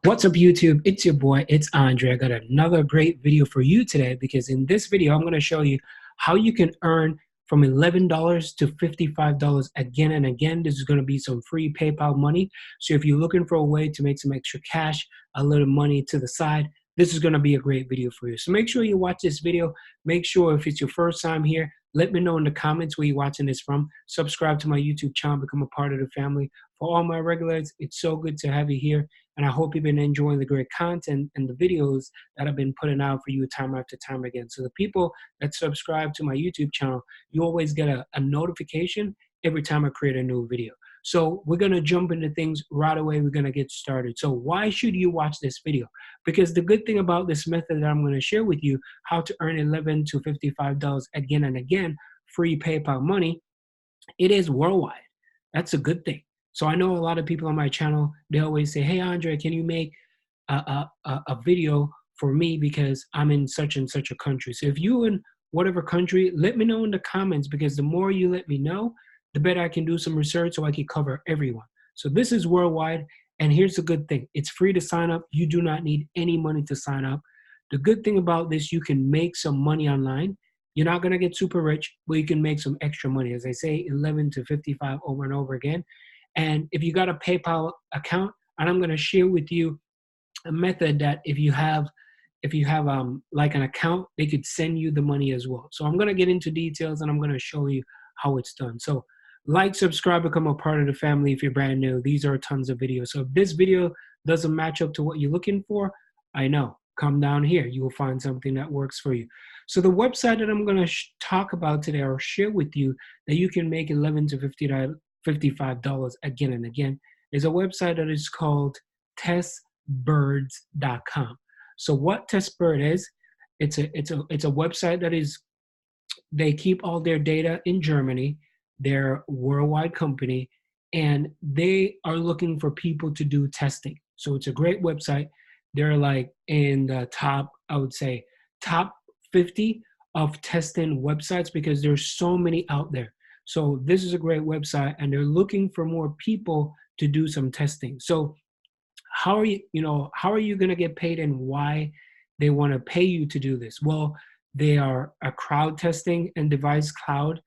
What's up, YouTube? It's your boy, it's Andre. I got another great video for you today because in this video, I'm going to show you how you can earn from $11 to $55 again and again. This is going to be some free PayPal money. So if you're looking for a way to make some extra cash, a little money to the side, this is going to be a great video for you. So make sure you watch this video. Make sure if it's your first time here, let me know in the comments where you're watching this from. Subscribe to my YouTube channel, become a part of the family. For all my regulars, it's so good to have you here. And I hope you've been enjoying the great content and the videos that I've been putting out for you time after time again. So the people that subscribe to my YouTube channel, you always get a notification every time I create a new video. So we're going to jump into things right away. We're going to get started. So why should you watch this video? Because the good thing about this method that I'm going to share with you, how to earn $11 to $55 again and again, free PayPal money, it is worldwide. That's a good thing. So I know a lot of people on my channel, they always say, hey, Andre, can you make a video for me because I'm in such and such a country. So if you in whatever country, let me know in the comments, because the more you let me know, the better I can do some research so I can cover everyone. So this is worldwide. And here's the good thing. It's free to sign up. You do not need any money to sign up. The good thing about this, you can make some money online. You're not going to get super rich, but you can make some extra money. As I say, 11 to 55 over and over again. And if you got a PayPal account, and I'm going to share with you a method that if you have like an account, they could send you the money as well. So I'm going to get into details and I'm going to show you how it's done. So like, subscribe, become a part of the family if you're brand new. These are tons of videos. So if this video doesn't match up to what you're looking for, I know, come down here. You will find something that works for you. So the website that I'm going to talk about today or share with you that you can make $11 to $55 again and again is a website that is called TestBurn.com. So what TestBurn is, it's a website that is, they keep all their data in Germany. They're a worldwide company, and they are looking for people to do testing. So it's a great website. They're like in the top, I would say, top 50 of testing websites because there's so many out there. So this is a great website, and they're looking for more people to do some testing. So how are you going to get paid, and why they want to pay you to do this? Well, they are a crowd testing and device cloud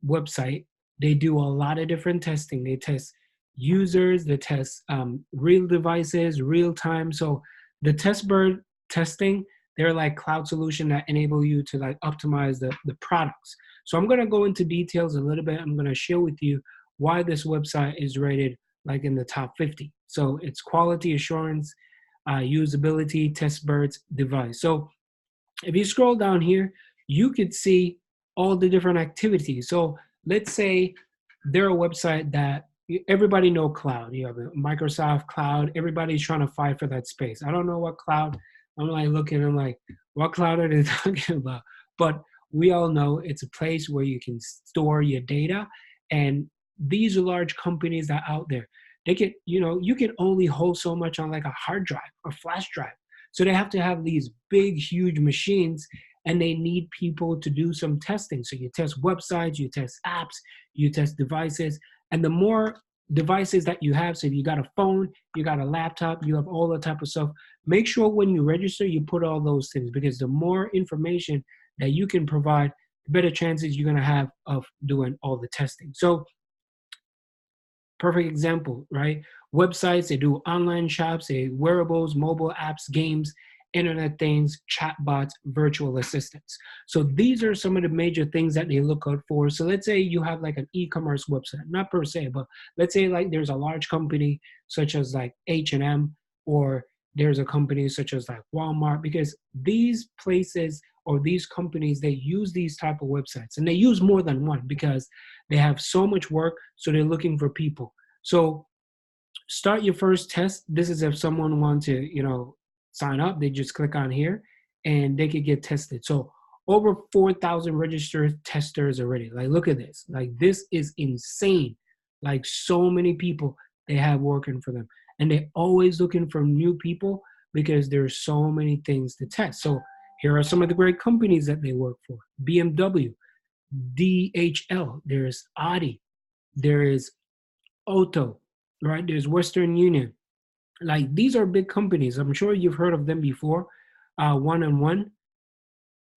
website. They do a lot of different testing. They test users, they test real devices, real time. So the TestBurn testing, they're like cloud solution that enable you to like optimize the products. So I'm going to go into details a little bit. I'm going to share with you why this website is rated like in the top 50. So it's quality assurance, usability, TestBurn's device. So if you scroll down here, you could see all the different activities. So let's say they're a website that everybody know cloud. You have a Microsoft cloud. Everybody's trying to fight for that space. I don't know what cloud. I'm like looking, I'm like, what cloud are they talking about? But we all know it's a place where you can store your data. And these are large companies that are out there. They can, you can only hold so much on like a hard drive or flash drive. So they have to have these big, huge machines, and they need people to do some testing. So you test websites, you test apps, you test devices. And the more devices that you have, so if you got a phone, you got a laptop, you have all that type of stuff, make sure when you register, you put all those things, because the more information that you can provide, the better chances you're going to have of doing all the testing. So perfect example, right? Websites, they do online shops, they wearables, mobile apps, games, internet things, chatbots, virtual assistants. So these are some of the major things that they look out for. So let's say you have like an e-commerce website, not per se, but let's say like there's a large company such as like H&M, or there's a company such as like Walmart, because these places or these companies, they use these type of websites, and they use more than one because they have so much work. So they're looking for people. So start your first test. This is if someone wants to, sign up, they just click on here and they could get tested. So over 4,000 registered testers already. Like, look at this. Like, this is insane. Like, so many people they have working for them. And they're always looking for new people because there's so many things to test. So here are some of the great companies that they work for. BMW, DHL, there's Audi, there is Otto, right? There's Western Union, Like these are big companies. I'm sure you've heard of them before. One and One.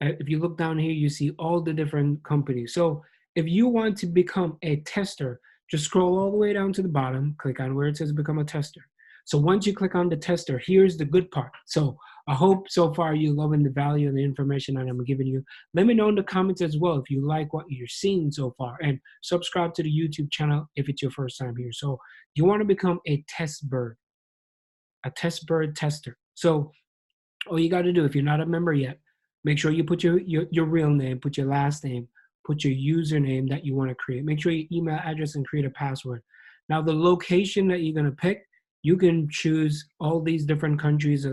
If you look down here, you see all the different companies. So if you want to become a tester, just scroll all the way down to the bottom, click on where it says become a tester. So once you click on the tester, here's the good part. So I hope so far you're loving the value and the information that I'm giving you. Let me know in the comments as well if you like what you're seeing so far, and subscribe to the YouTube channel if it's your first time here. So you want to become a test bird tester. So all you got to do, if you're not a member yet, make sure you put your real name, put your last name, put your username that you want to create. Make sure your email address and create a password. Now, the location that you're going to pick, you can choose all these different countries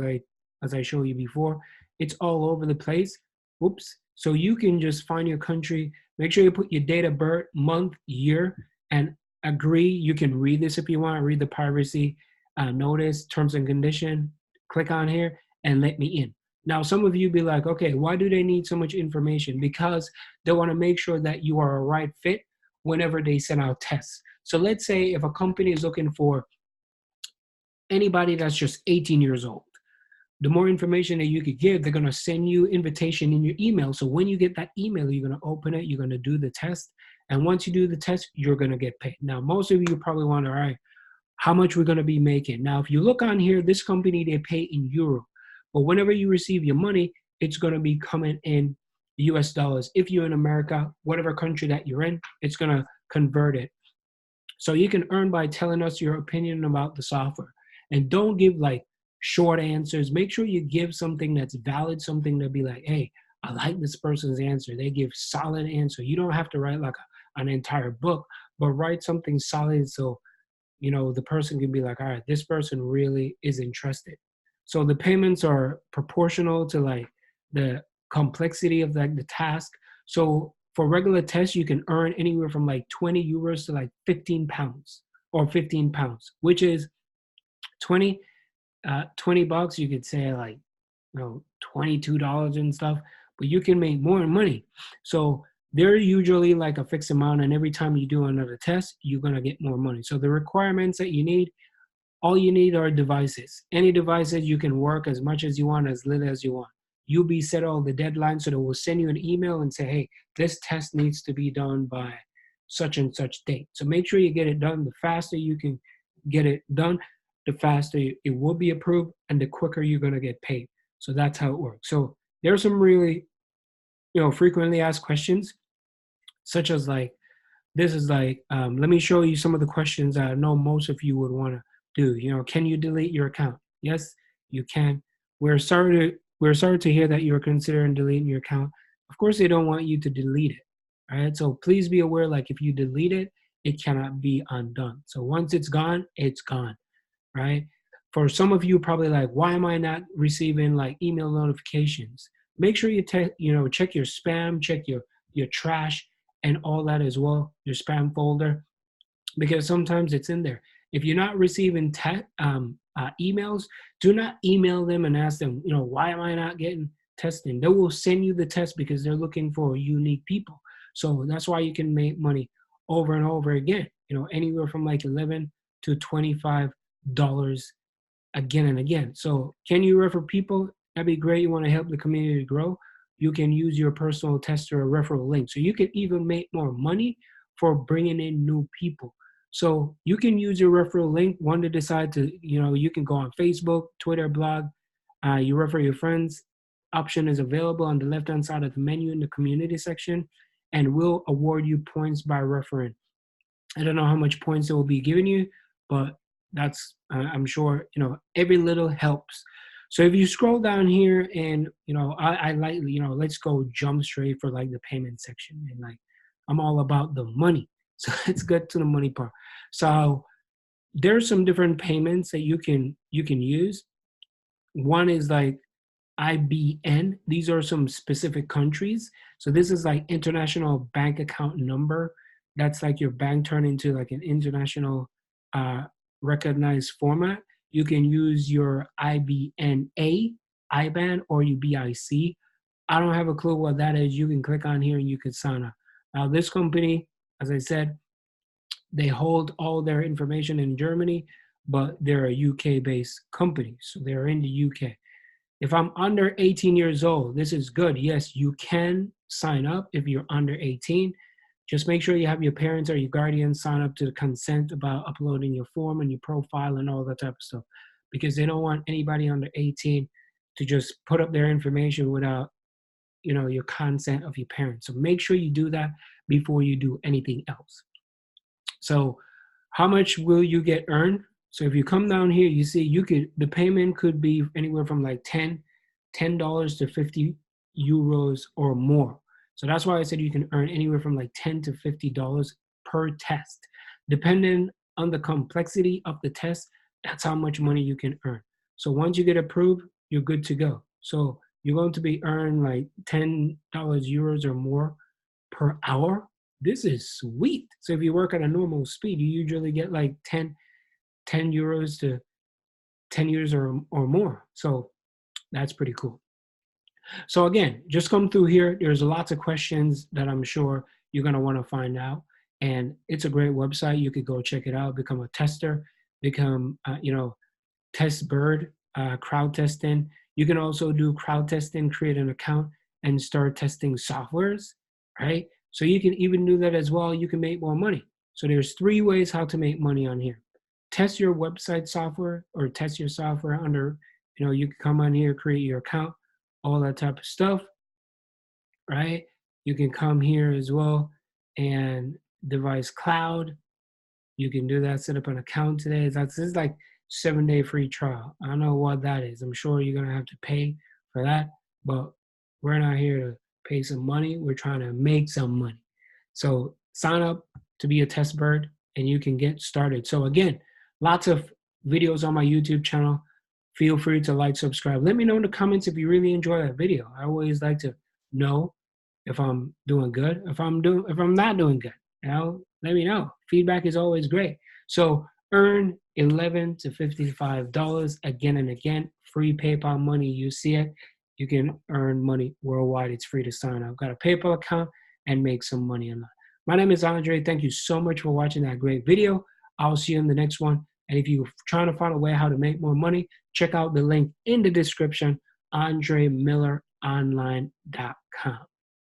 as I showed you before. It's all over the place. Whoops. So you can just find your country. Make sure you put your date of birth, month, year, and agree. You can read this if you want. Read the privacy notice, terms and condition. Click on here and let me in. Now, some of you be like, okay, why do they need so much information? Because they want to make sure that you are a right fit whenever they send out tests. So let's say if a company is looking for anybody that's just 18 years old, the more information that you could give, they're going to send you invitation in your email. So when you get that email, you're going to open it, you're going to do the test. And once you do the test, you're going to get paid. Now, most of you probably wonder, all right, how much we're going to be making. Now, if you look on here, this company, they pay in euro. But whenever you receive your money, it's going to be coming in US dollars. If you're in America, whatever country that you're in, it's going to convert it. So you can earn by telling us your opinion about the software. And don't give like short answers. Make sure you give something that's valid, something to be like, hey, I like this person's answer. They give solid answer. You don't have to write like an entire book, but write something solid so the person can be like, all right, this person really is interested. So the payments are proportional to like the complexity of like the task. So for regular tests, you can earn anywhere from like 20 euros to like 15 pounds or 15 pounds, which is 20, 20 bucks. You could say like, $22 and stuff, but you can make more money. So they're usually like a fixed amount, and every time you do another test, you're going to get more money. So the requirements that you need, all you need are devices. Any devices, you can work as much as you want, as little as you want. You'll be set all the deadlines, so they will send you an email and say, hey, this test needs to be done by such and such date. So make sure you get it done. The faster you can get it done, the faster it will be approved, and the quicker you're going to get paid. So that's how it works. So there's some really, frequently asked questions, such as like, this is like, let me show you some of the questions I know most of you would want to do. Can you delete your account? Yes, you can. We're sorry to hear that you're considering deleting your account. Of course, they don't want you to delete it. All right. So please be aware, like if you delete it, it cannot be undone. So once it's gone, right? For some of you, probably like, why am I not receiving like email notifications? Make sure you check your spam, check your trash and all that as well, your spam folder, because sometimes it's in there. If you're not receiving emails, do not email them and ask them, why am I not getting testing? They will send you the test because they're looking for unique people. So that's why you can make money over and over again, anywhere from like 11 to $25 again and again. So can you refer people? That'd be great. You want to help the community grow. You can use your personal tester or referral link. So you can even make more money for bringing in new people. So you can use your referral link. One to decide to, you can go on Facebook, Twitter, blog. You refer your friends. Option is available on the left-hand side of the menu in the community section, and will award you points by referring. I don't know how much points it will be giving you, but that's, I'm sure, every little helps. So if you scroll down here and, I like, let's go jump straight for like the payment section. And like, I'm all about the money. So let's get to the money part. So there's some different payments that you can use. One is like IBN. These are some specific countries. So this is like international bank account number. That's like your bank turned into like an international recognized format. You can use your IBNA, IBAN, or your BIC. I don't have a clue what that is. You can click on here and you can sign up. Now this company, as I said, they hold all their information in Germany, but they're a UK-based company, so they're in the UK. If I'm under 18 years old, this is good. Yes, you can sign up if you're under 18. Just make sure you have your parents or your guardian sign up to the consent about uploading your form and your profile and all that type of stuff, because they don't want anybody under 18 to just put up their information without, your consent of your parents. So make sure you do that before you do anything else. So how much will you get earned? So if you come down here, you see the payment could be anywhere from like $10 to 50 euros or more. So that's why I said you can earn anywhere from like $10 to $50 per test. Depending on the complexity of the test, that's how much money you can earn. So once you get approved, you're good to go. So you're going to be earning like $10 euros or more per hour. This is sweet. So if you work at a normal speed, you usually get like 10 euros to 10 euros or more. So that's pretty cool. So again, just come through here. There's lots of questions that I'm sure you're going to want to find out. And it's a great website. You could go check it out, become a tester, become, TestBurn, crowd testing. You can also do crowd testing, create an account and start testing softwares, right? So you can even do that as well. You can make more money. So there's 3 ways how to make money on here. Test your website software or test your software under, you can come on here, create your account, all that type of stuff, right? You can come here as well and device cloud. You can do that, set up an account today. This is like 7-day free trial. I don't know what that is. I'm sure you're gonna have to pay for that, but we're not here to pay some money. We're trying to make some money. So sign up to be a TestBurn and you can get started. So again, lots of videos on my YouTube channel. Feel free to like, subscribe. Let me know in the comments if you really enjoy that video. I always like to know if I'm doing good, if I'm not doing good. Let me know. Feedback is always great. So earn $11 to $55 again and again. Free PayPal money. You see it. You can earn money worldwide. It's free to sign up. Got a PayPal account and make some money online. My name is Andre. Thank you so much for watching that great video. I'll see you in the next one. And if you're trying to find a way how to make more money, check out the link in the description, AndreMilleronline.com.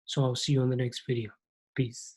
So I'll see you on the next video. Peace.